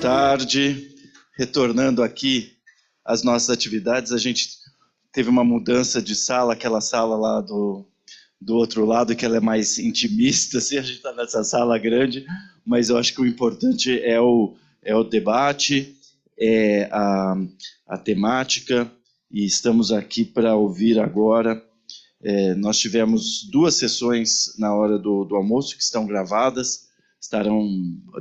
tarde. Retornando aqui às nossas atividades, a gente teve uma mudança de sala, aquela sala lá do outro lado, que ela é mais intimista, assim, a gente está nessa sala grande, mas eu acho que o importante é o debate, é a temática, e estamos aqui para ouvir agora. Nós tivemos 2 sessões na hora do almoço, que estão gravadas, estarão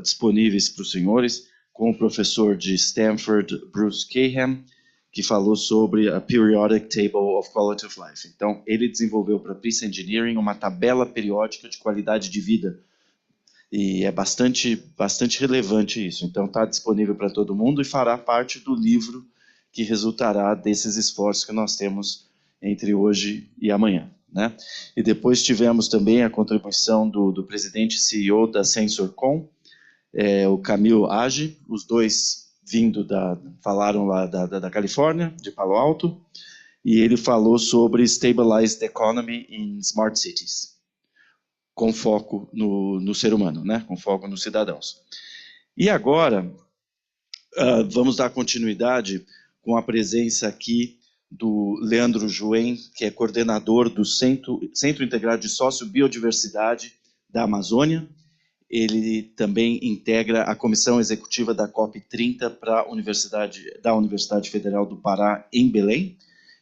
disponíveis para os senhores, com o professor de Stanford, Bruce Cahan, que falou sobre a Periodic Table of Quality of Life. Então, ele desenvolveu para Peace Engineering uma tabela periódica de qualidade de vida. E é bastante relevante isso. Então, está disponível para todo mundo e fará parte do livro que resultará desses esforços que nós temos entre hoje e amanhã, né? E depois tivemos também a contribuição do presidente e CEO da SensorCon, o Camille Age, os dois falaram lá da Califórnia, de Palo Alto, e ele falou sobre Stabilized Economy in Smart Cities, com foco no ser humano, né? Com foco nos cidadãos. E agora, vamos dar continuidade com a presença aqui do Leandro Joen, que é coordenador do Centro Integrado de Sociobiodiversidade da Amazônia. Ele também integra a comissão executiva da COP30 da Universidade Federal do Pará, em Belém.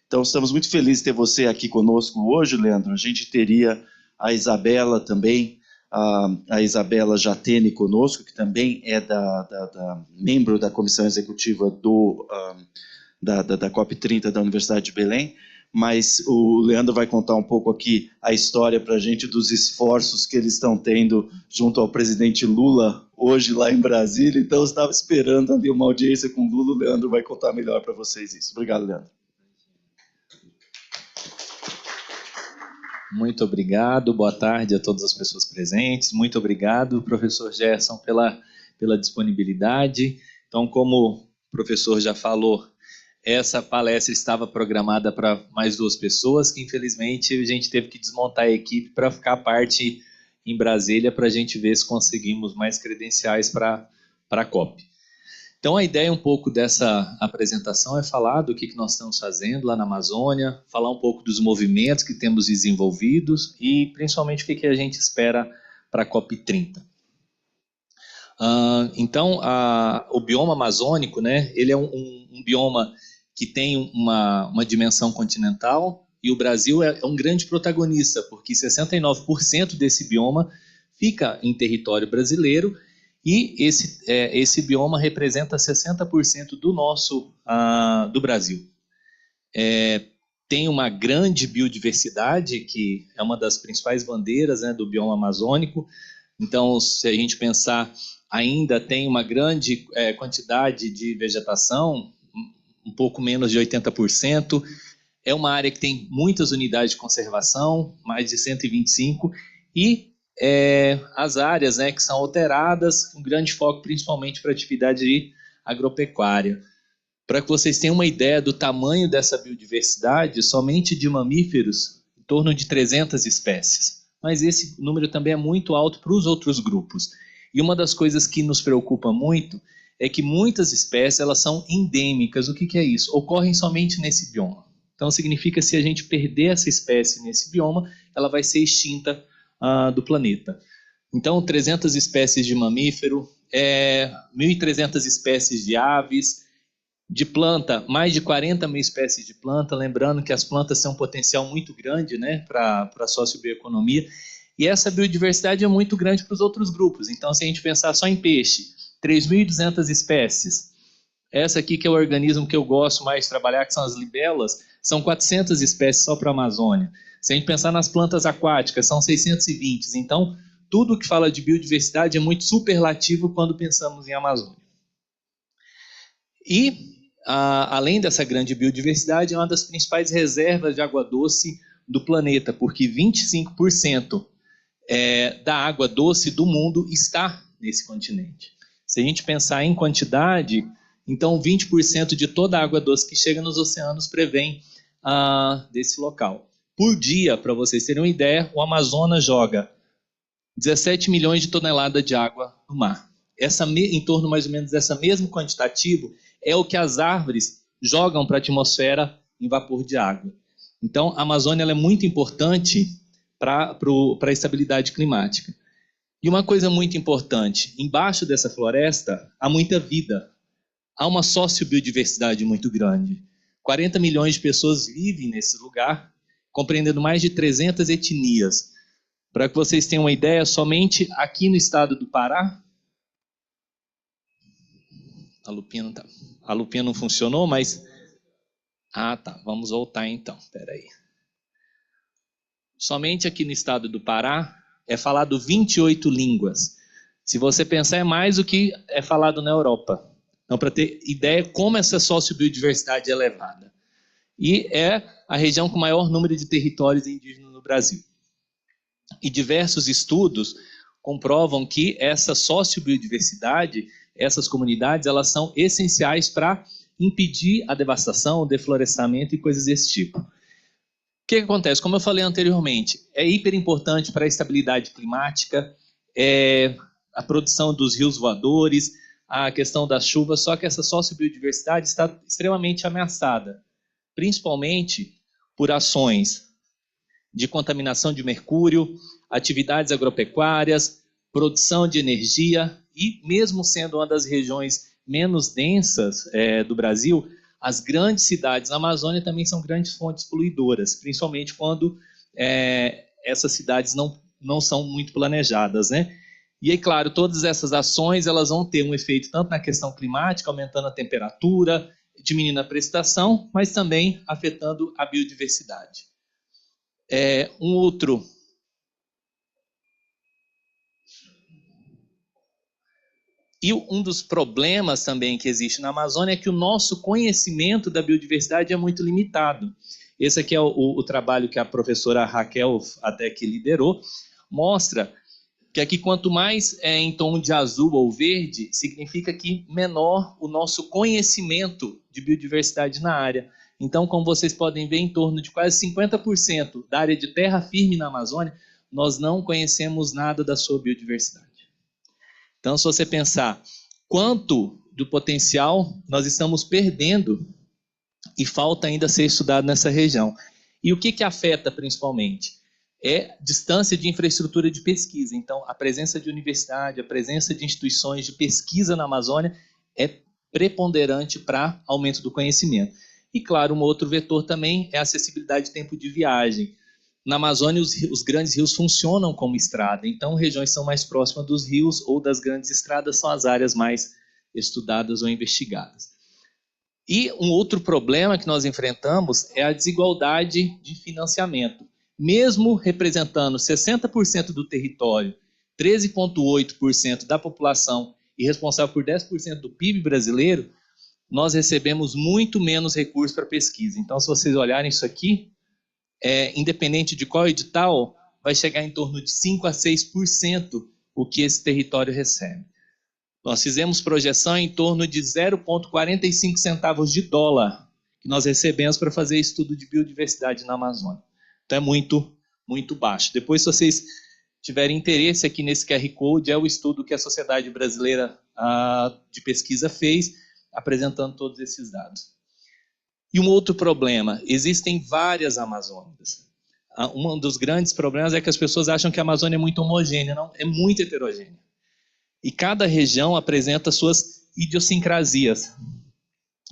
Então, estamos muito felizes de ter você aqui conosco hoje, Leandro. A gente teria a Isabela também, a Isabela Jatene conosco, que também é membro da comissão executiva da COP30 da Universidade de Belém. Mas o Leandro vai contar um pouco aqui a história para a gente dos esforços que eles estão tendo junto ao presidente Lula hoje lá em Brasília. Então, eu estava esperando ali uma audiência com o Lula. O Leandro vai contar melhor para vocês isso. Obrigado, Leandro. Muito obrigado, boa tarde a todas as pessoas presentes. Muito obrigado, professor Gerson, pela disponibilidade. Então, como o professor já falou, essa palestra estava programada para mais 2 pessoas, que infelizmente a gente teve que desmontar a equipe para ficar parte em Brasília, para a gente ver se conseguimos mais credenciais para a COP. Então a ideia um pouco dessa apresentação é falar do que nós estamos fazendo lá na Amazônia, falar um pouco dos movimentos que temos desenvolvidos e principalmente o que a gente espera para a COP30. Então o bioma amazônico, né, ele é um bioma que tem uma dimensão continental, e o Brasil é um grande protagonista, porque 69% desse bioma fica em território brasileiro, e esse bioma representa 60% do Brasil. Tem uma grande biodiversidade, que é uma das principais bandeiras, né, do bioma amazônico. Então, se a gente pensar, ainda tem uma grande quantidade de vegetação, um pouco menos de 80%. É uma área que tem muitas unidades de conservação, mais de 125, e as áreas, né, que são alteradas, com grande foco principalmente para atividade agropecuária. Para que vocês tenham uma ideia do tamanho dessa biodiversidade, somente de mamíferos, em torno de 300 espécies. Mas esse número também é muito alto para os outros grupos. E uma das coisas que nos preocupa muito é que muitas espécies elas são endêmicas. O que é isso? Ocorrem somente nesse bioma. Então significa que se a gente perder essa espécie nesse bioma, ela vai ser extinta do planeta. Então 300 espécies de mamífero, 1.300 espécies de aves, de planta, mais de 40 mil espécies de planta, lembrando que as plantas têm um potencial muito grande, né, para a sociobioeconomia, e essa biodiversidade é muito grande para os outros grupos. Então se a gente pensar só em peixe, 3.200 espécies. Essa aqui que é o organismo que eu gosto mais de trabalhar, que são as libelas, são 400 espécies só para a Amazônia. Se a gente pensar nas plantas aquáticas, são 620. Então, tudo que fala de biodiversidade é muito superlativo quando pensamos em Amazônia. E, além dessa grande biodiversidade, é uma das principais reservas de água doce do planeta, porque 25% da água doce do mundo está nesse continente. Se a gente pensar em quantidade, então 20% de toda a água doce que chega nos oceanos prevém desse local. Por dia, para vocês terem uma ideia, o Amazonas joga 17 milhões de toneladas de água no mar. em torno mais ou menos dessa mesmo quantitativo, é o que as árvores jogam para a atmosfera em vapor de água. Então, a Amazônia ela é muito importante para a estabilidade climática. E uma coisa muito importante, embaixo dessa floresta há muita vida, há uma sociobiodiversidade muito grande. 40 milhões de pessoas vivem nesse lugar, compreendendo mais de 300 etnias. Para que vocês tenham uma ideia, somente aqui no estado do Pará, a lupinha não funcionou, mas... Ah, tá, vamos voltar então, espera aí. Somente aqui no estado do Pará é falado 28 línguas. Se você pensar, é mais do que é falado na Europa. Então, para ter ideia como essa sociobiodiversidade é elevada. E é a região com maior número de territórios indígenas no Brasil. E diversos estudos comprovam que essa sociobiodiversidade, essas comunidades, elas são essenciais para impedir a devastação, o deflorestamento e coisas desse tipo. O que acontece? Como eu falei anteriormente, é hiper importante para a estabilidade climática, a produção dos rios voadores, a questão das chuvas, só que essa sociobiodiversidade está extremamente ameaçada, principalmente por ações de contaminação de mercúrio, atividades agropecuárias, produção de energia e, mesmo sendo uma das regiões menos densas do Brasil, as grandes cidades na Amazônia também são grandes fontes poluidoras, principalmente quando essas cidades não são muito planejadas, né? E aí, claro, todas essas ações elas vão ter um efeito tanto na questão climática, aumentando a temperatura, diminuindo a precipitação, mas também afetando a biodiversidade. E um dos problemas também que existe na Amazônia é que o nosso conhecimento da biodiversidade é muito limitado. Esse aqui é o trabalho que a professora Raquel até que liderou, mostra que aqui quanto mais em tom de azul ou verde, significa que menor o nosso conhecimento de biodiversidade na área. Então, como vocês podem ver, em torno de quase 50% da área de terra firme na Amazônia, nós não conhecemos nada da sua biodiversidade. Então, se você pensar quanto do potencial nós estamos perdendo e falta ainda ser estudado nessa região. E o que afeta principalmente? É distância de infraestrutura de pesquisa. Então, a presença de universidade, a presença de instituições de pesquisa na Amazônia é preponderante para aumento do conhecimento. E, claro, um outro vetor também é a acessibilidade de tempo de viagem. Na Amazônia, os grandes rios funcionam como estrada, então regiões que são mais próximas dos rios ou das grandes estradas são as áreas mais estudadas ou investigadas. E um outro problema que nós enfrentamos é a desigualdade de financiamento. Mesmo representando 60% do território, 13,8% da população e responsável por 10% do PIB brasileiro, nós recebemos muito menos recursos para pesquisa. Então, se vocês olharem isso aqui, independente de qual edital, vai chegar em torno de 5% a 6% o que esse território recebe. Nós fizemos projeção em torno de 0,45 centavos de dólar que nós recebemos para fazer estudo de biodiversidade na Amazônia. Então é muito, muito baixo. Depois, se vocês tiverem interesse aqui nesse QR Code, é o estudo que a Sociedade Brasileira de Pesquisa fez, apresentando todos esses dados. E um outro problema, existem várias Amazônias. Um dos grandes problemas é que as pessoas acham que a Amazônia é muito homogênea, não, é muito heterogênea. E cada região apresenta suas idiosincrasias,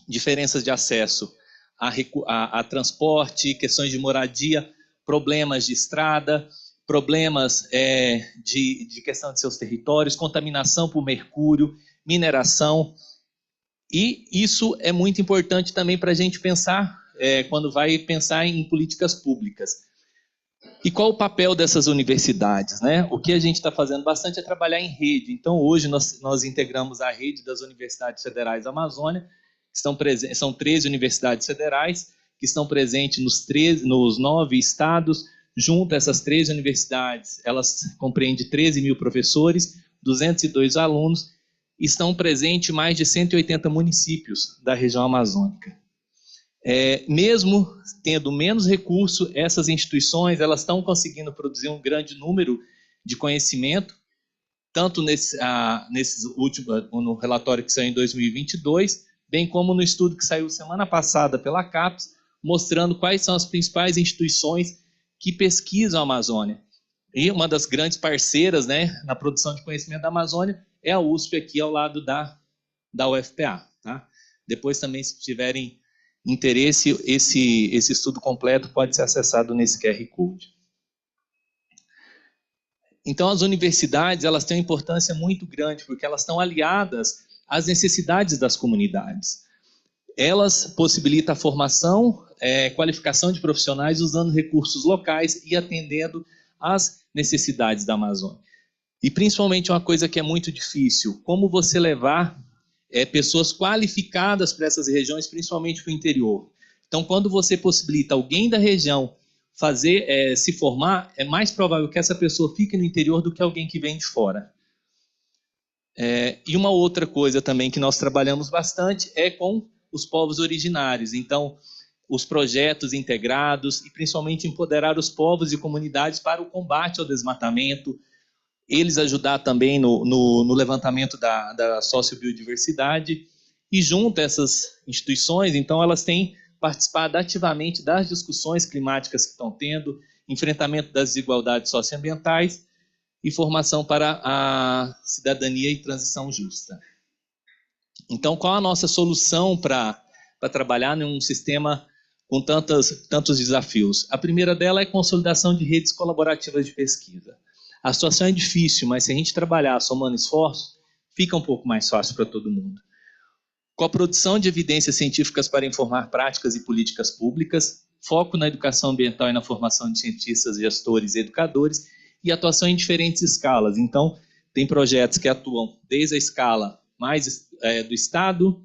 diferenças de acesso a transporte, questões de moradia, problemas de estrada, problemas de questão de seus territórios, contaminação por mercúrio, mineração. E isso é muito importante também para a gente pensar, quando vai pensar em políticas públicas. E qual o papel dessas universidades, né? O que a gente está fazendo bastante é trabalhar em rede. Então, hoje, nós integramos a rede das Universidades Federais da Amazônia, que são 13 universidades federais, que estão presentes nos 9 estados. Junto a essas 13 universidades, elas compreendem 13 mil professores, 202 alunos, estão presentes em mais de 180 municípios da região amazônica. Mesmo tendo menos recurso, essas instituições elas estão conseguindo produzir um grande número de conhecimento tanto nesses últimos, no relatório que saiu em 2022, bem como no estudo que saiu semana passada pela CAPES, mostrando quais são as principais instituições que pesquisam a Amazônia. E uma das grandes parceiras, né, na produção de conhecimento da Amazônia é a USP, aqui ao lado da UFPA. Tá? Depois também, se tiverem interesse, esse estudo completo pode ser acessado nesse QR Code. Então, as universidades, elas têm uma importância muito grande, porque elas estão aliadas às necessidades das comunidades. Elas possibilitam a formação, qualificação de profissionais usando recursos locais e atendendo às necessidades da Amazônia. E, principalmente, uma coisa que é muito difícil, como você levar pessoas qualificadas para essas regiões, principalmente para o interior. Então, quando você possibilita alguém da região se formar, é mais provável que essa pessoa fique no interior do que alguém que vem de fora. E uma outra coisa também que nós trabalhamos bastante é com os povos originários. Então, os projetos integrados e principalmente empoderar os povos e comunidades para o combate ao desmatamento, eles ajudar também no levantamento da sociobiodiversidade, e junto a essas instituições, então, elas têm participado ativamente das discussões climáticas que estão tendo, enfrentamento das desigualdades socioambientais e formação para a cidadania e transição justa. Então, qual a nossa solução para trabalhar em um sistema com tantos desafios? A primeira dela é a consolidação de redes colaborativas de pesquisa. A situação é difícil, mas se a gente trabalhar somando esforços, fica um pouco mais fácil para todo mundo. Com a produção de evidências científicas para informar práticas e políticas públicas, foco na educação ambiental e na formação de cientistas, gestores e educadores, e atuação em diferentes escalas. Então, tem projetos que atuam desde a escala mais do Estado,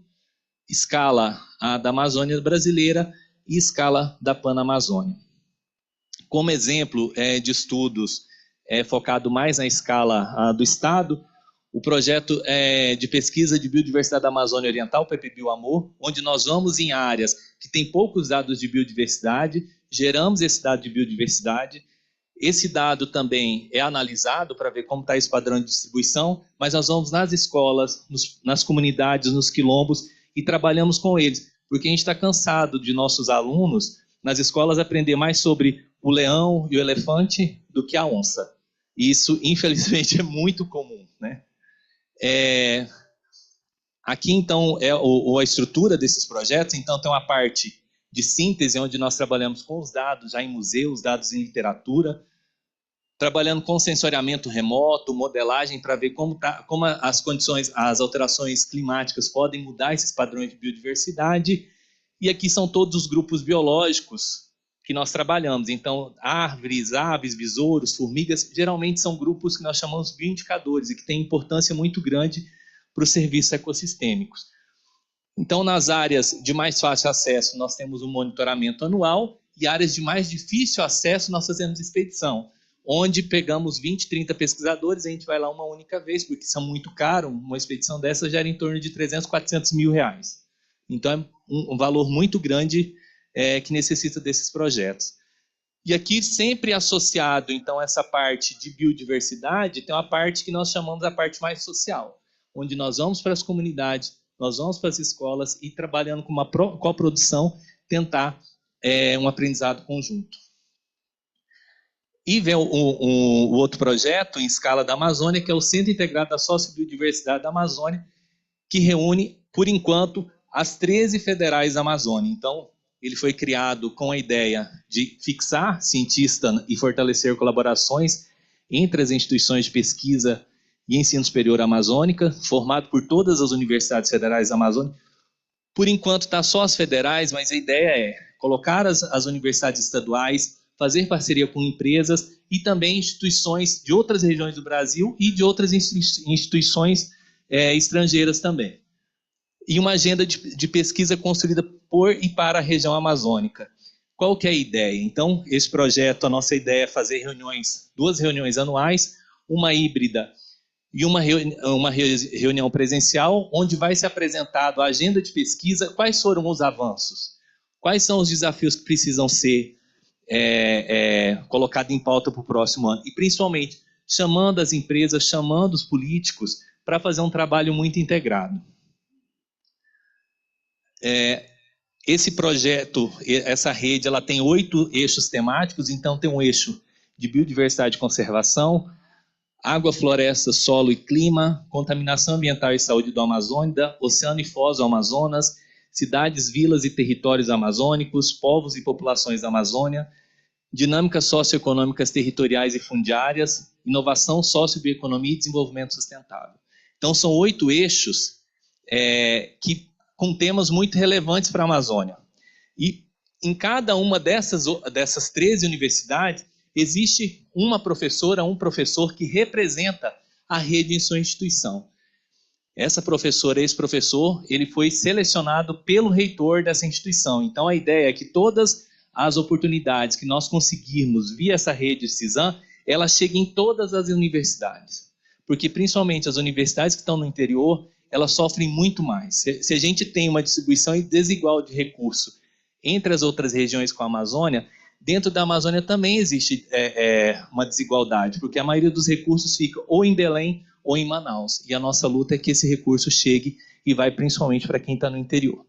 escala da Amazônia brasileira e escala da Panamazônia. Como exemplo de estudos focado mais na escala do Estado, o projeto de pesquisa de biodiversidade da Amazônia Oriental, PPBio-Amor, onde nós vamos em áreas que têm poucos dados de biodiversidade, geramos esse dado de biodiversidade. Esse dado também é analisado para ver como está esse padrão de distribuição, mas nós vamos nas escolas, nas comunidades, nos quilombos e trabalhamos com eles, porque a gente está cansado de nossos alunos nas escolas aprender mais sobre o leão e o elefante do que a onça. E isso, infelizmente, é muito comum, né? Aqui, então, é a estrutura desses projetos. Então, tem uma parte de síntese, onde nós trabalhamos com os dados já em museus, dados em literatura, trabalhando com sensoriamento remoto, modelagem, para ver como as condições, as alterações climáticas podem mudar esses padrões de biodiversidade. E aqui são todos os grupos biológicos que nós trabalhamos. Então, árvores, aves, besouros, formigas, geralmente são grupos que nós chamamos de bioindicadores e que têm importância muito grande para os serviços ecossistêmicos. Então, nas áreas de mais fácil acesso, nós temos um monitoramento anual, e áreas de mais difícil acesso, nós fazemos expedição, onde pegamos 20, 30 pesquisadores, a gente vai lá uma única vez, porque são muito caro, uma expedição dessa gera em torno de 300, 400 mil reais. Então, é um valor muito grande que necessita desses projetos. E aqui, sempre associado, então, essa parte de biodiversidade, tem uma parte que nós chamamos a parte mais social, onde nós vamos para as comunidades, nós vamos para as escolas e, trabalhando com uma coprodução, tentar um aprendizado conjunto. E vem o outro projeto em escala da Amazônia, que é o Centro Integrado da Sociobiodiversidade da Amazônia, que reúne, por enquanto, as 13 federais da Amazônia. Então, ele foi criado com a ideia de fixar cientistas e fortalecer colaborações entre as instituições de pesquisa e ensino superior amazônica, formado por todas as universidades federais da Amazônia. Por enquanto está só as federais, mas a ideia é colocar as universidades estaduais, fazer parceria com empresas e também instituições de outras regiões do Brasil e de outras instituições estrangeiras também. E uma agenda de pesquisa construída por e para a região amazônica. Qual que é a ideia? Então, esse projeto, a nossa ideia é fazer duas reuniões anuais, uma híbrida e uma reunião presencial, onde vai ser apresentado a agenda de pesquisa, quais foram os avanços, quais são os desafios que precisam ser colocados em pauta para o próximo ano, e principalmente, chamando as empresas, chamando os políticos para fazer um trabalho muito integrado. Esse projeto, essa rede, ela tem 8 eixos temáticos, então tem um eixo de biodiversidade e conservação, água, floresta, solo e clima, contaminação ambiental e saúde do Amazônia, oceano e foz do Amazonas, cidades, vilas e territórios amazônicos, povos e populações da Amazônia, dinâmicas socioeconômicas territoriais e fundiárias, inovação, sociobioeconomia e desenvolvimento sustentável. Então, são 8 eixos com temas muito relevantes para a Amazônia. E em cada uma dessas 13 universidades, existe uma professora, um professor que representa a rede em sua instituição. Essa professora, esse professor, ele foi selecionado pelo reitor dessa instituição. Então, a ideia é que todas as oportunidades que nós conseguirmos via essa rede CISAM, ela chegue em todas as universidades. Porque, principalmente, as universidades que estão no interior, elas sofrem muito mais. Se a gente tem uma distribuição desigual de recurso entre as outras regiões com a Amazônia, dentro da Amazônia também existe uma desigualdade, porque a maioria dos recursos fica ou em Belém ou em Manaus. E a nossa luta é que esse recurso chegue e vai principalmente para quem está no interior.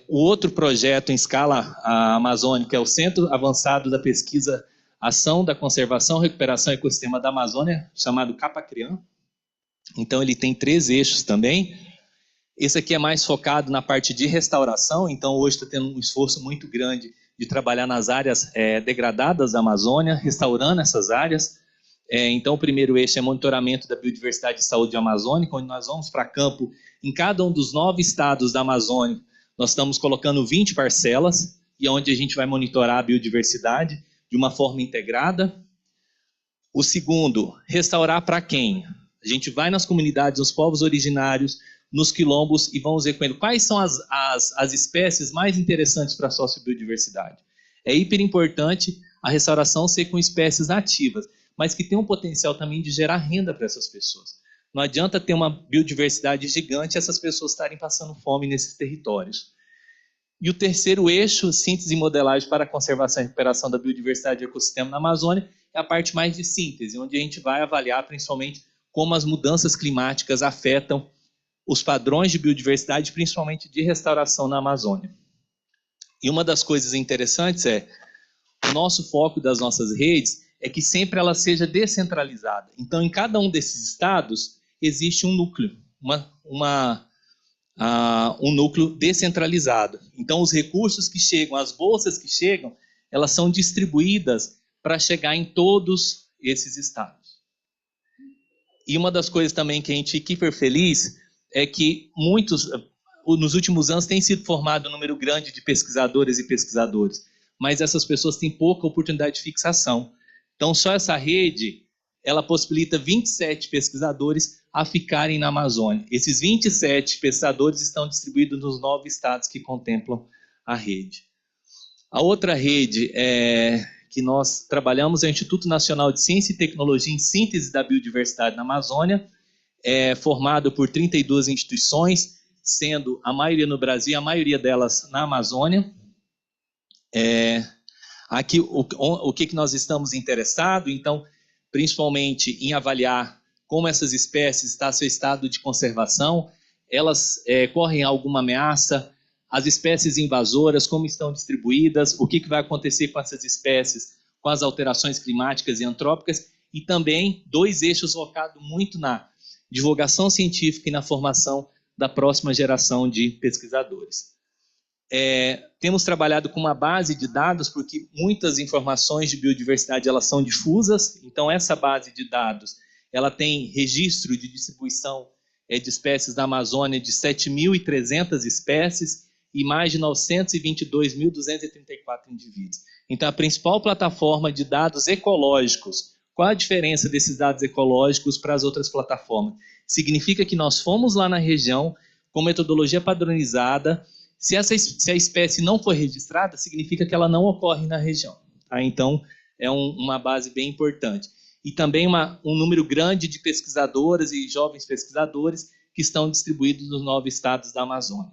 O outro projeto em escala amazônica é o Centro Avançado da Pesquisa, Ação da Conservação, Recuperação e Ecossistema da Amazônia, chamado CAPACRIAM. Então, ele tem 3 eixos também. Esse aqui é mais focado na parte de restauração, então hoje está tendo um esforço muito grande de trabalhar nas áreas degradadas da Amazônia, restaurando essas áreas. Então, o primeiro eixo é monitoramento da biodiversidade e saúde amazônica, onde nós vamos para campo em cada um dos 9 estados da Amazônia. Nós estamos colocando 20 parcelas, e onde a gente vai monitorar a biodiversidade de uma forma integrada. O segundo, restaurar para quem? A gente vai nas comunidades, nos povos originários, nos quilombos, e vamos ver com ele quais são as espécies mais interessantes para a sociobiodiversidade. É hiper importante a restauração ser com espécies nativas, mas que tem um potencial também de gerar renda para essas pessoas. Não adianta ter uma biodiversidade gigante e essas pessoas estarem passando fome nesses territórios. E o terceiro eixo, síntese e modelagem para a conservação e recuperação da biodiversidade e ecossistema na Amazônia, é a parte mais de síntese, onde a gente vai avaliar principalmente como as mudanças climáticas afetam os padrões de biodiversidade, principalmente de restauração na Amazônia. E uma das coisas interessantes o nosso foco das nossas redes é que sempre ela seja descentralizada. Então, em cada um desses estados, existe um núcleo, um núcleo descentralizado. Então, os recursos que chegam, as bolsas que chegam, elas são distribuídas para chegar em todos esses estados. E uma das coisas também que a gente fica hiper feliz é que nos últimos anos, tem sido formado um número grande de pesquisadoras e pesquisadores, mas essas pessoas têm pouca oportunidade de fixação. Então, só essa rede, ela possibilita 27 pesquisadores a ficarem na Amazônia. Esses 27 pesquisadores estão distribuídos nos 9 estados que contemplam a rede. A outra rede que nós trabalhamos é o Instituto Nacional de Ciência e Tecnologia em Síntese da Biodiversidade na Amazônia, formado por 32 instituições, sendo a maioria no Brasil, a maioria delas na Amazônia. Aqui, o que nós estamos interessados, então, principalmente em avaliar como essas espécies estão em seu estado de conservação, elas correm alguma ameaça, as espécies invasoras, como estão distribuídas, o que vai acontecer com essas espécies, com as alterações climáticas e antrópicas, e também 2 eixos focados muito na divulgação científica e na formação da próxima geração de pesquisadores. Temos trabalhado com uma base de dados, porque muitas informações de biodiversidade elas são difusas, então essa base de dados ela tem registro de distribuição de espécies da Amazônia de 7.300 espécies e mais de 922.234 indivíduos. Então, a principal plataforma de dados ecológicos, qual a diferença desses dados ecológicos para as outras plataformas? Significa que nós fomos lá na região com metodologia padronizada. Se a espécie não for registrada, significa que ela não ocorre na região. Tá? Então, é uma base bem importante. E também um número grande de pesquisadoras e jovens pesquisadores que estão distribuídos nos 9 estados da Amazônia.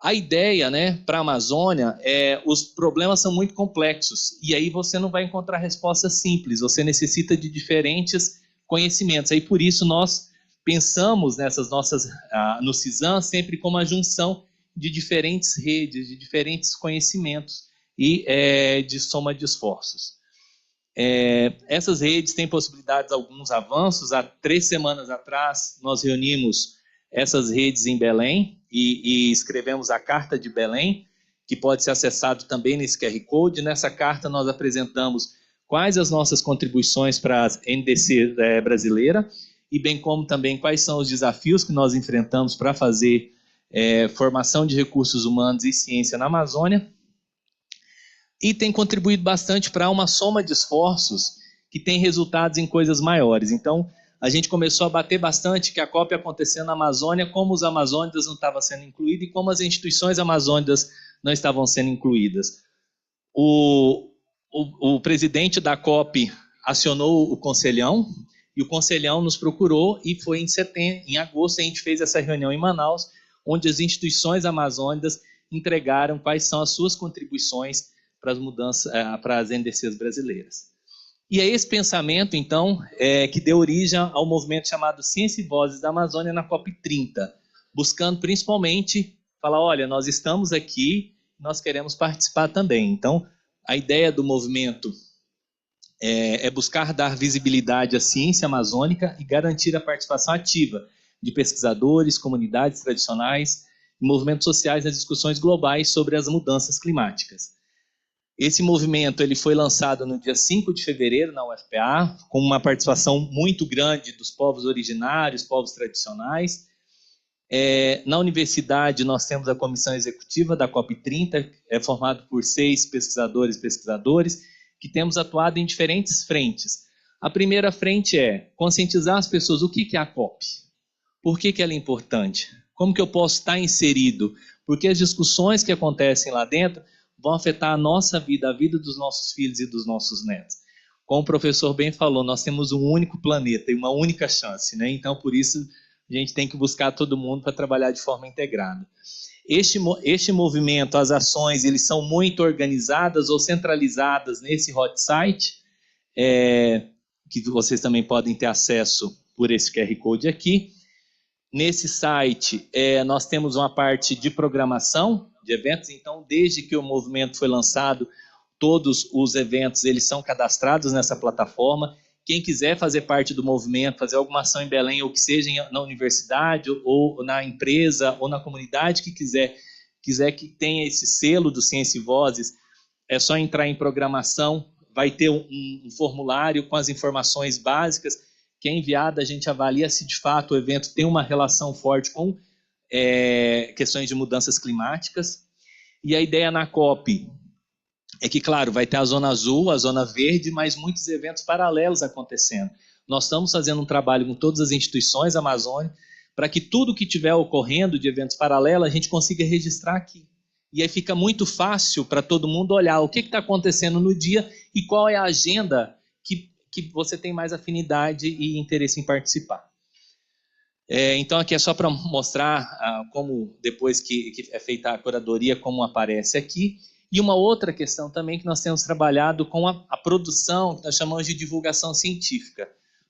A ideia, né, para a Amazônia, os problemas são muito complexos, e aí você não vai encontrar respostas simples, você necessita de diferentes conhecimentos. Aí por isso nós pensamos nessas nossas, no CISAM, sempre como a junção de diferentes redes, de diferentes conhecimentos e de soma de esforços. Essas redes têm possibilidades, alguns avanços. Há 3 semanas atrás, nós reunimos essas redes em Belém e escrevemos a Carta de Belém, que pode ser acessado também nesse QR Code. Nessa carta, nós apresentamos quais as nossas contribuições para a NDC brasileira, e bem como também quais são os desafios que nós enfrentamos para fazer formação de recursos humanos e ciência na Amazônia. E tem contribuído bastante para uma soma de esforços que tem resultados em coisas maiores. Então, a gente começou a bater bastante que a COP acontecia na Amazônia, como os amazônidas não estavam sendo incluídos e como as instituições amazônicas não estavam sendo incluídas. O presidente da COP acionou o Conselhão, e o Conselhão nos procurou, e foi em agosto a gente fez essa reunião em Manaus, onde as instituições amazônicas entregaram quais são as suas contribuições para as mudanças, para as NDCs brasileiras. E é esse pensamento, então, que deu origem ao movimento chamado Ciência e Vozes da Amazônia na COP30, buscando principalmente falar, olha, nós estamos aqui, nós queremos participar também. Então, a ideia do movimento é buscar dar visibilidade à ciência amazônica e garantir a participação ativa de pesquisadores, comunidades tradicionais e movimentos sociais nas discussões globais sobre as mudanças climáticas. Esse movimento ele foi lançado no dia 5 de fevereiro na UFPA, com uma participação muito grande dos povos originários, povos tradicionais. Na universidade, nós temos a comissão executiva da COP30, formada por 6 pesquisadores e pesquisadores, que temos atuado em diferentes frentes. A primeira frente é conscientizar as pessoas o que é a COP, por que ela é importante, como que eu posso estar inserido, porque as discussões que acontecem lá dentro vão afetar a nossa vida, a vida dos nossos filhos e dos nossos netos. Como o professor bem falou, nós temos um único planeta e uma única chance, né? Então, por isso, a gente tem que buscar todo mundo para trabalhar de forma integrada. Este movimento, as ações, eles são muito organizadas ou centralizadas nesse hot site, que vocês também podem ter acesso por esse QR Code aqui. Nesse site, nós temos uma parte de programação de eventos, então, desde que o movimento foi lançado, todos os eventos eles são cadastrados nessa plataforma. Quem quiser fazer parte do movimento, fazer alguma ação em Belém, ou que seja na universidade, ou na empresa, ou na comunidade que quiser que tenha esse selo do Ciência e Vozes, é só entrar em programação, vai ter um formulário com as informações básicas, que é enviado, a gente avalia se de fato o evento tem uma relação forte com questões de mudanças climáticas. E a ideia na COP é que, claro, vai ter a zona azul, a zona verde, mas muitos eventos paralelos acontecendo. Nós estamos fazendo um trabalho com todas as instituições amazônicas para que tudo que estiver ocorrendo de eventos paralelos a gente consiga registrar aqui. E aí fica muito fácil para todo mundo olhar o que está acontecendo no dia e qual é a agenda que você tem mais afinidade e interesse em participar. Então, aqui é só para mostrar como, depois que é feita a curadoria, como aparece aqui. E uma outra questão também que nós temos trabalhado com a produção, que nós chamamos de divulgação científica.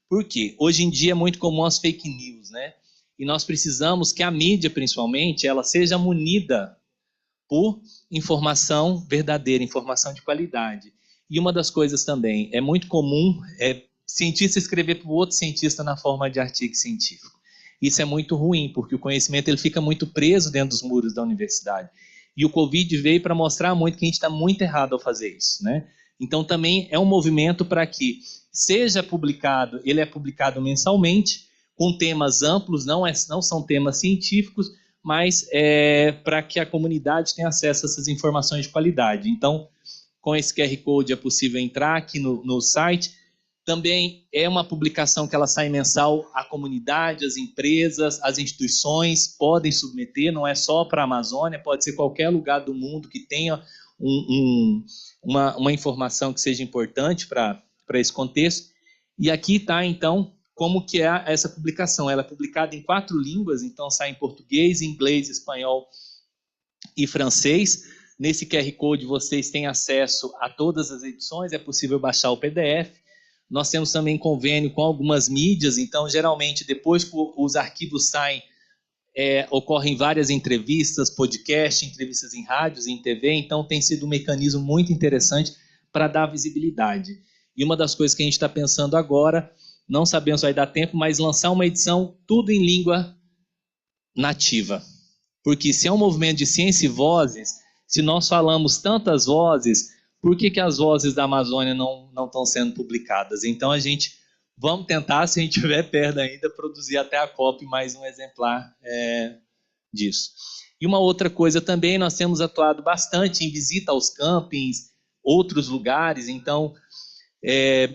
Por quê? Hoje em dia é muito comum as fake news, né? E nós precisamos que a mídia, principalmente, ela seja munida por informação verdadeira, informação de qualidade. E uma das coisas também, é muito comum cientista escrever para o outro cientista na forma de artigo científico. Isso é muito ruim, porque o conhecimento ele fica muito preso dentro dos muros da universidade. E o Covid veio para mostrar muito que a gente está muito errado ao fazer isso, né? Então também é um movimento para que seja publicado, ele é publicado mensalmente, com temas amplos, não são temas científicos, mas para que a comunidade tenha acesso a essas informações de qualidade. Então, com esse QR Code é possível entrar aqui no site. Também é uma publicação que ela sai mensal, a comunidade, as empresas, as instituições podem submeter, não é só para a Amazônia, pode ser qualquer lugar do mundo que tenha uma informação que seja importante para esse contexto. E aqui está, então, como que é essa publicação. Ela é publicada em 4 línguas, então sai em português, inglês, espanhol e francês. Nesse QR Code vocês têm acesso a todas as edições, é possível baixar o PDF. Nós temos também convênio com algumas mídias, então geralmente depois que os arquivos saem, ocorrem várias entrevistas, podcast, entrevistas em rádios e em TV, então tem sido um mecanismo muito interessante para dar visibilidade. E uma das coisas que a gente está pensando agora, não sabemos se vai dar tempo, mas lançar uma edição tudo em língua nativa. Porque se é um movimento de ciência e vozes, se nós falamos tantas vozes, por que as vozes da Amazônia não estão sendo publicadas? Então a gente vamos tentar, se a gente estiver perto ainda, produzir até a COP mais um exemplar disso. E uma outra coisa também, nós temos atuado bastante em visita aos campings, outros lugares, então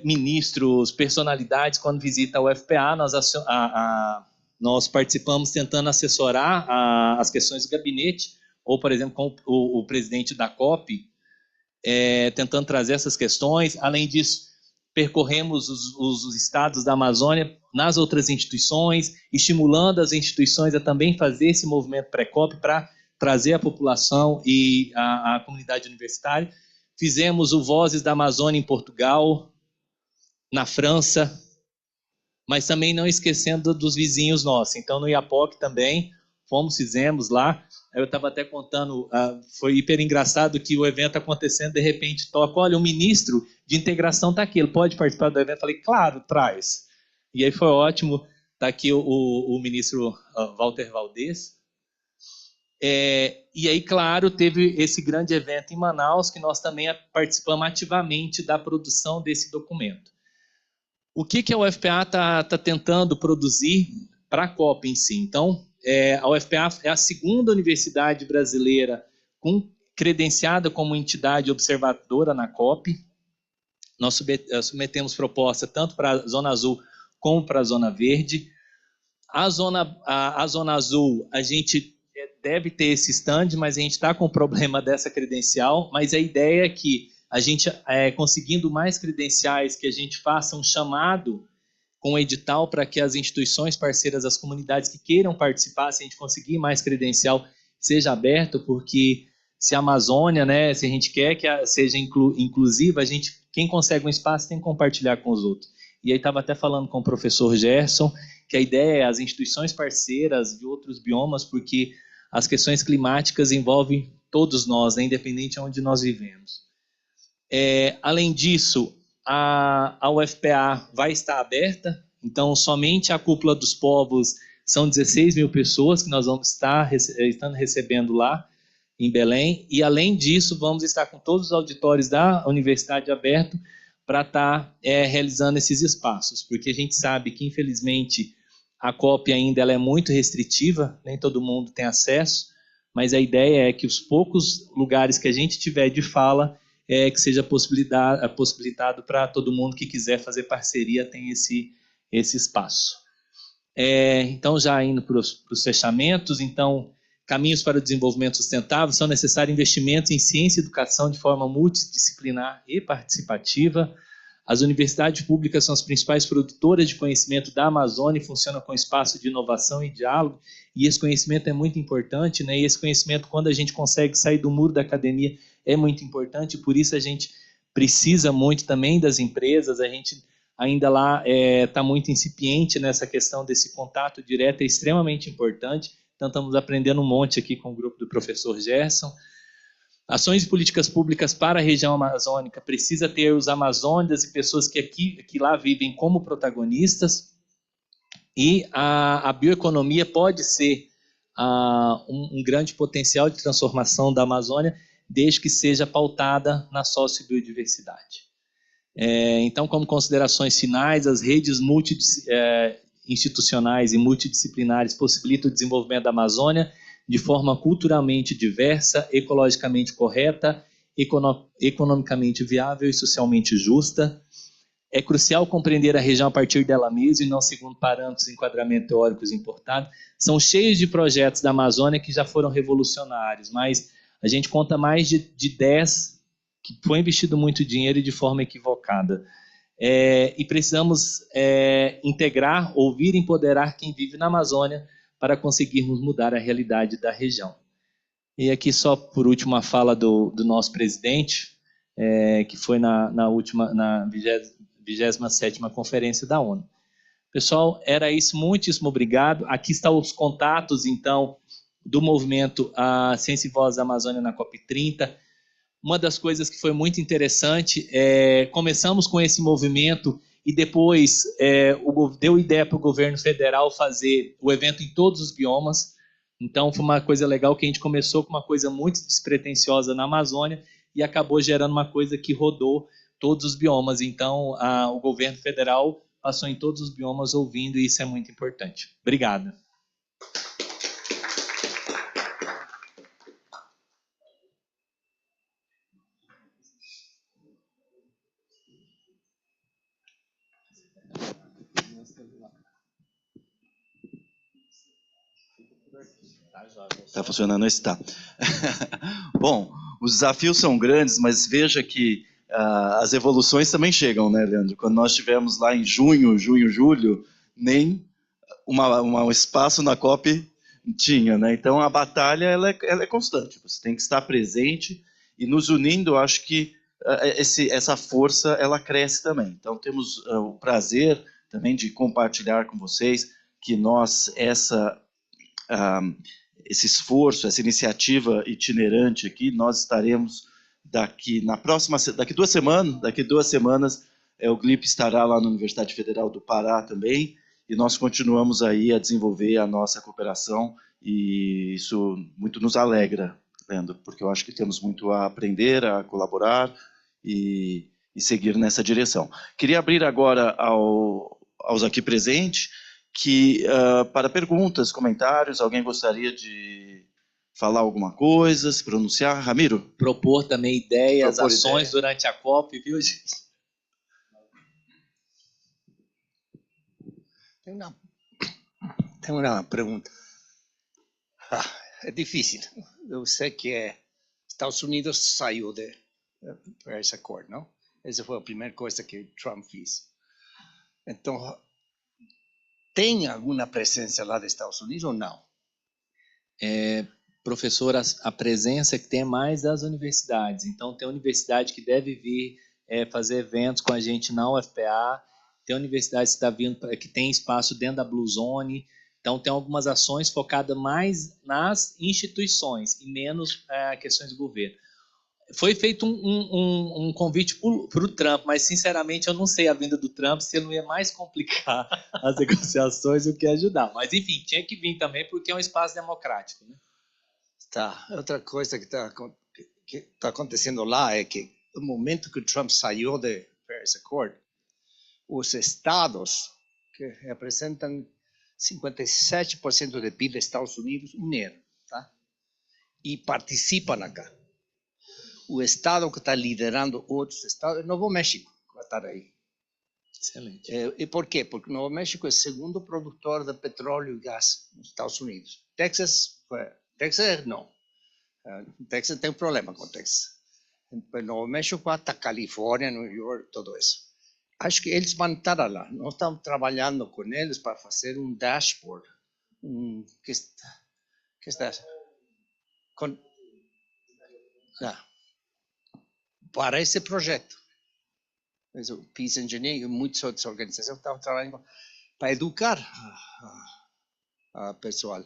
ministros, personalidades, quando visitam a UFPA, nós participamos tentando assessorar as questões do gabinete, ou, por exemplo, com o presidente da COP, tentando trazer essas questões. Além disso, percorremos os estados da Amazônia nas outras instituições, estimulando as instituições a também fazer esse movimento pré-COP para trazer a população e a comunidade universitária. Fizemos o Vozes da Amazônia em Portugal, na França, mas também não esquecendo dos vizinhos nossos. Então, no Iapoque também, fizemos lá. Eu estava até contando, foi hiper engraçado que o evento acontecendo, de repente toca, olha, o ministro de integração está aqui, ele pode participar do evento? Eu falei, claro, traz. E aí foi ótimo, está aqui o ministro Walter Valdez. E aí, claro, teve esse grande evento em Manaus, que nós também participamos ativamente da produção desse documento. O que a UFPA está tentando produzir para a COP em si? Então, a UFPA é a segunda universidade brasileira credenciada como entidade observadora na COP. Nós submetemos proposta tanto para a Zona Azul como para a Zona Verde. A Zona Azul, a gente deve ter esse stand, mas a gente está com o problema dessa credencial, mas a ideia é que a gente, conseguindo mais credenciais, que a gente faça um chamado com o edital para que as instituições parceiras, as comunidades que queiram participar, se a gente conseguir mais credencial, seja aberto, porque se a Amazônia, né, se a gente quer que seja inclusiva, quem consegue um espaço tem que compartilhar com os outros. E aí estava até falando com o professor Gerson, que a ideia é as instituições parceiras de outros biomas, porque as questões climáticas envolvem todos nós, né, independente de onde nós vivemos. Além disso, a UFPA vai estar aberta, então somente a Cúpula dos Povos são 16 mil pessoas que nós vamos estar recebendo lá em Belém, e além disso vamos estar com todos os auditórios da Universidade abertos para estar realizando esses espaços, porque a gente sabe que infelizmente a COP ainda ela é muito restritiva, nem todo mundo tem acesso, mas a ideia é que os poucos lugares que a gente tiver de fala, que seja possibilitado para todo mundo que quiser fazer parceria tem esse espaço. Então, já indo para os fechamentos, então, caminhos para o desenvolvimento sustentável, são necessários investimentos em ciência e educação de forma multidisciplinar e participativa. As universidades públicas são as principais produtoras de conhecimento da Amazônia e funcionam com espaço de inovação e diálogo, e esse conhecimento é muito importante, né? E esse conhecimento, quando a gente consegue sair do muro da academia, é muito importante, por isso a gente precisa muito também das empresas, a gente ainda lá está muito incipiente nessa questão desse contato direto, é extremamente importante, então estamos aprendendo um monte aqui com o grupo do professor Gerson. Ações e políticas públicas para a região amazônica precisa ter os amazônidas e pessoas que lá vivem como protagonistas, e a bioeconomia pode ser um grande potencial de transformação da Amazônia, desde que seja pautada na sociobiodiversidade. Então, como considerações finais, as redes institucionais e multidisciplinares possibilitam o desenvolvimento da Amazônia de forma culturalmente diversa, ecologicamente correta, economicamente viável e socialmente justa. É crucial compreender a região a partir dela mesma e não segundo parâmetros de enquadramento teóricos importados. São cheios de projetos da Amazônia que já foram revolucionários, mas a gente conta mais de 10 que foi investido muito dinheiro e de forma equivocada. E precisamos integrar, ouvir e empoderar quem vive na Amazônia para conseguirmos mudar a realidade da região. E aqui só por último a fala do nosso presidente, que foi na 27ª Conferência da ONU. Pessoal, era isso, muitíssimo obrigado. Aqui estão os contatos, então, do movimento Ciência e Voz da Amazônia na COP30. Uma das coisas que foi muito interessante, começamos com esse movimento e depois deu ideia para o governo federal fazer o evento em todos os biomas. Então, foi uma coisa legal que a gente começou com uma coisa muito despretensiosa na Amazônia e acabou gerando uma coisa que rodou todos os biomas. Então, o governo federal passou em todos os biomas ouvindo e isso é muito importante. Obrigado. Está funcionando? Está. Bom, os desafios são grandes, mas veja que as evoluções também chegam, né, Leandro? Quando nós estivemos lá em julho, nem um espaço na COP tinha, né? Então a batalha ela é constante. Você tem que estar presente e nos unindo. Eu acho que essa força ela cresce também. Então temos o prazer também de compartilhar com vocês que nós esse esforço, essa iniciativa itinerante aqui, nós estaremos daqui 2 semanas, o GLIP estará lá na Universidade Federal do Pará também, e nós continuamos aí a desenvolver a nossa cooperação, e isso muito nos alegra, Leandro, porque eu acho que temos muito a aprender, a colaborar e seguir nessa direção. Queria abrir agora aos aqui presentes, para perguntas, comentários, alguém gostaria de falar alguma coisa, se pronunciar? Ramiro? Propor também ideias, ações durante a COP, viu, gente? Tenho uma pergunta. É difícil. Eu sei que Estados Unidos saiu de Paris Accord, não? Essa foi a primeira coisa que Trump fez. Então, tem alguma presença lá dos Estados Unidos ou não? Professor, a presença que tem é mais das universidades. Então, tem universidade que deve vir fazer eventos com a gente na UFPA, tem universidade que está vindo, que tem espaço dentro da Blue Zone. Então, tem algumas ações focadas mais nas instituições e menos questões de governo. Foi feito um convite para o Trump, mas, sinceramente, eu não sei a vinda do Trump se ele não ia mais complicar as negociações do que ajudar. Mas, enfim, tinha que vir também porque é um espaço democrático, né? Tá. Outra coisa que está acontecendo lá é que no momento que o Trump saiu do Paris Accord, os estados que representam 57% do PIB dos Estados Unidos uniram, tá? E participam acá. O estado que está liderando outros estados é Novo México, que vai estar aí. Excelente. E por quê? Porque Novo México é o segundo produtor de petróleo e gás nos Estados Unidos. Texas não. Texas tem um problema com Texas. Novo México até Califórnia, New York, tudo isso. Acho que eles vão estar lá. Nós estamos trabalhando com eles para fazer um dashboard. Que está? Para esse projeto. O Peace Engineering e muitas outras organizações estão trabalhando para educar a pessoal.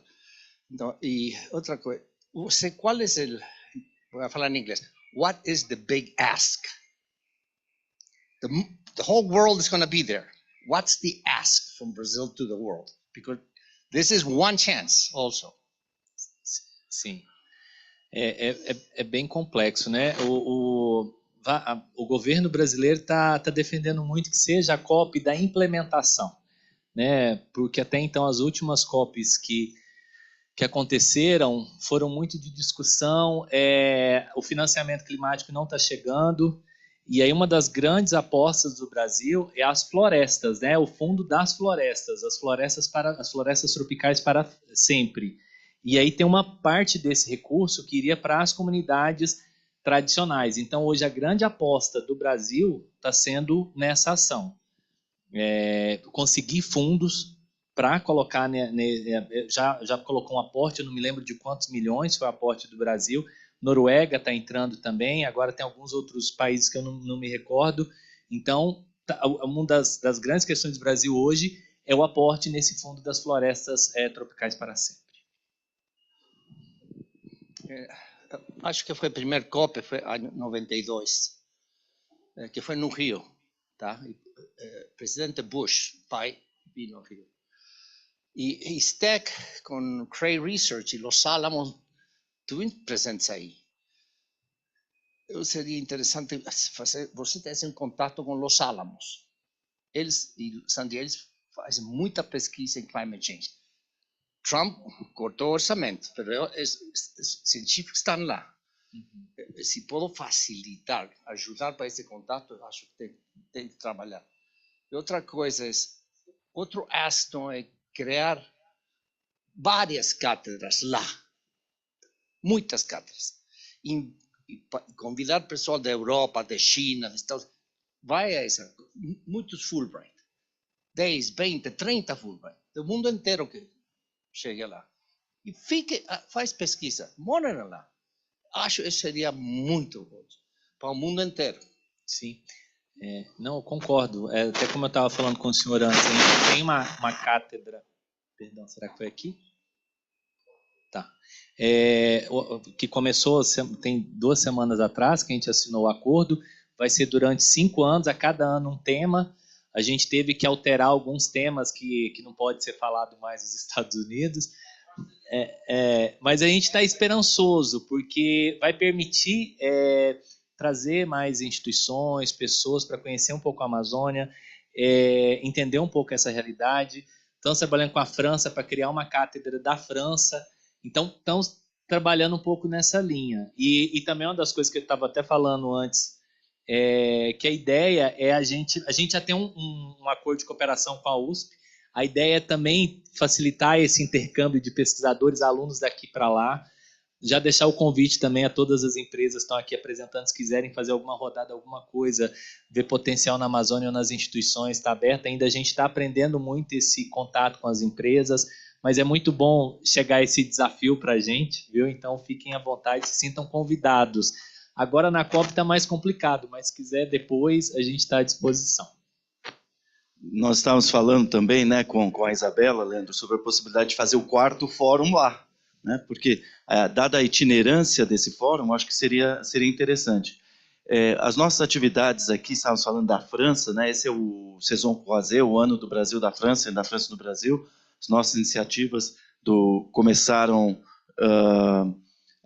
Então, e outra coisa, qual é vou falar em inglês, what is the big ask? The whole world is going to be there. What's the ask from Brazil to the world? Because this is one chance also. Sim. É bem complexo, né? O governo brasileiro está defendendo muito que seja a COP da implementação, né? Porque até então as últimas COPs que aconteceram foram muito de discussão, o financiamento climático não está chegando, e aí uma das grandes apostas do Brasil é as florestas, né? O fundo das florestas, as florestas tropicais para sempre. E aí tem uma parte desse recurso que iria para as comunidades tradicionais. Então, hoje, a grande aposta do Brasil está sendo nessa ação. Conseguir fundos para colocar, já colocou um aporte, eu não me lembro de quantos milhões foi o aporte do Brasil. Noruega está entrando também, agora tem alguns outros países que eu não me recordo. Então, uma das grandes questões do Brasil hoje é o aporte nesse fundo das florestas tropicais para sempre. Acho que foi a primeira COP, foi em 92, que foi no Rio, tá? Presidente Bush, pai, veio no Rio. E STEC com Cray Research e Los Alamos estavam presentes aí. Seria interessante você ter um contato com Los Alamos. Eles e San Diego fazem muita pesquisa em climate change. Trump cortou o orçamento, mas os científicos estão lá. Se puedo facilitar, ajudar para esse contato, eu acho que tem que trabalhar. E outra coisa outro aspecto é criar várias cátedras lá, muitas cátedras, e convidar pessoal da Europa, da China, dos Estados Unidos, vai a muitos Fulbright, 10, 20, 30 Fulbright, do mundo inteiro que chega lá. E faz pesquisa, mora lá. Acho que seria muito bom para o mundo inteiro. Sim. Não, eu concordo. Até como eu estava falando com o senhor antes, a gente tem uma cátedra. Perdão, será que foi aqui? Tá. Que começou, tem 2 semanas atrás, que a gente assinou o acordo. Vai ser durante 5 anos, a cada ano um tema. A gente teve que alterar alguns temas que não pode ser falado mais nos Estados Unidos. Mas a gente está esperançoso, porque vai permitir trazer mais instituições, pessoas para conhecer um pouco a Amazônia, entender um pouco essa realidade. Estamos trabalhando com a França para criar uma cátedra da França. Então, estamos trabalhando um pouco nessa linha. E também uma das coisas que eu estava até falando antes, que a ideia é a gente já tem um acordo de cooperação com a USP. A ideia é também facilitar esse intercâmbio de pesquisadores, alunos daqui para lá. Já deixar o convite também a todas as empresas que estão aqui apresentando, se quiserem fazer alguma rodada, alguma coisa, ver potencial na Amazônia ou nas instituições, está aberto ainda. A gente está aprendendo muito esse contato com as empresas, mas é muito bom chegar esse desafio para a gente, viu? Então fiquem à vontade, se sintam convidados. Agora na COP está mais complicado, mas se quiser depois, a gente está à disposição. Nós estávamos falando também, né, com a Isabela, Leandro, sobre a possibilidade de fazer o 4º fórum lá, né, porque, dada a itinerância desse fórum, acho que seria interessante. As nossas atividades aqui, estávamos falando da França, né, esse é o Saison Croisée, o ano do Brasil da França, e da França no Brasil. As nossas iniciativas começaram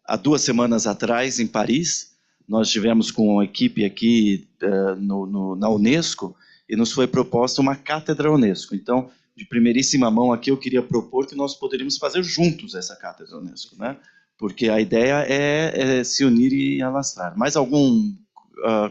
há 2 semanas atrás, em Paris. Nós estivemos com uma equipe aqui na Unesco, e nos foi proposta uma cátedra Unesco. Então, de primeiríssima mão aqui, eu queria propor que nós poderíamos fazer juntos essa cátedra Unesco, né? Porque a ideia é se unir e alastrar. Mais algum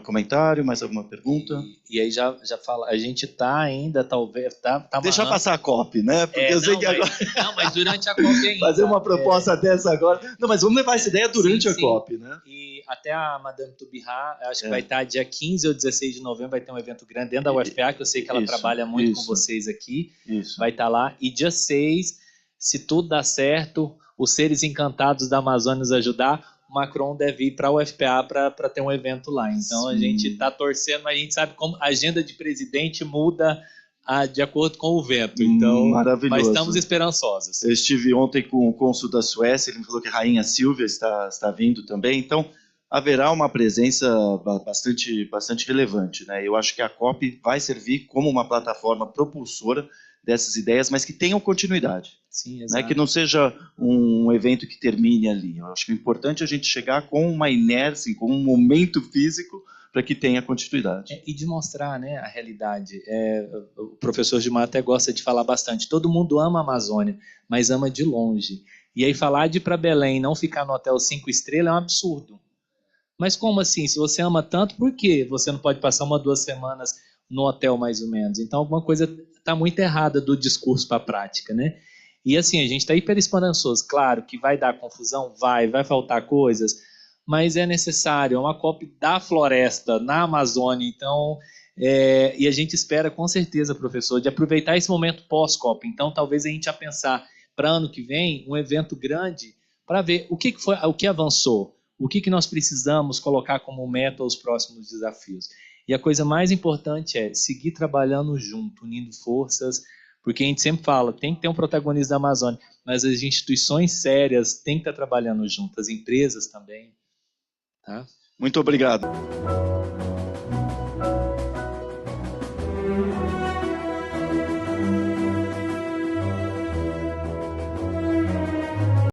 comentário, mais alguma pergunta? E aí já fala, a gente está ainda, talvez... Deixa passar a COP, né? Porque eu sei que agora... Não, mas durante a COP ainda. Fazer uma proposta dessa agora... Não, mas vamos levar essa ideia durante a COP, né? E até a Madame Tubirá, acho que vai estar dia 15 ou 16 de novembro, vai ter um evento grande dentro da UFPA, que eu sei que ela trabalha muito com vocês aqui. Vai estar lá. E dia 6, se tudo dá certo, os seres encantados da Amazônia nos ajudar, o Macron deve ir para a UFPA para ter um evento lá. Então, a gente está torcendo, mas a gente sabe como a agenda de presidente muda de acordo com o vento. Então, maravilhoso. Mas estamos esperançosos. Eu estive ontem com o cônsul da Suécia, ele me falou que a Rainha Silvia está vindo também. Então, haverá uma presença bastante relevante, né? Eu acho que a COP vai servir como uma plataforma propulsora dessas ideias, mas que tenham continuidade. Sim, né? Que não seja um evento que termine ali. Eu acho que é importante a gente chegar com uma inércia, com um momento físico, para que tenha continuidade. E de mostrar, né, a realidade. O professor Gilmar até gosta de falar bastante. Todo mundo ama a Amazônia, mas ama de longe. E aí falar de ir para Belém e não ficar no hotel 5 estrelas é um absurdo. Mas como assim? Se você ama tanto, por que você não pode passar 1 ou 2 semanas no hotel, mais ou menos? Então, alguma coisa está muito errada do discurso para a prática, né? E assim, a gente está hiper esperançoso. Claro que vai dar confusão, vai faltar coisas, mas é necessário. É uma COP da floresta, na Amazônia. Então, E a gente espera, com certeza, professor, de aproveitar esse momento pós-COP. Então, talvez a gente já pensar para ano que vem um evento grande para ver o que foi, o que avançou, o que nós precisamos colocar como meta aos próximos desafios. E a coisa mais importante é seguir trabalhando junto, unindo forças, porque a gente sempre fala, tem que ter um protagonista da Amazônia, mas as instituições sérias têm que estar trabalhando junto, as empresas também. Tá? Muito obrigado.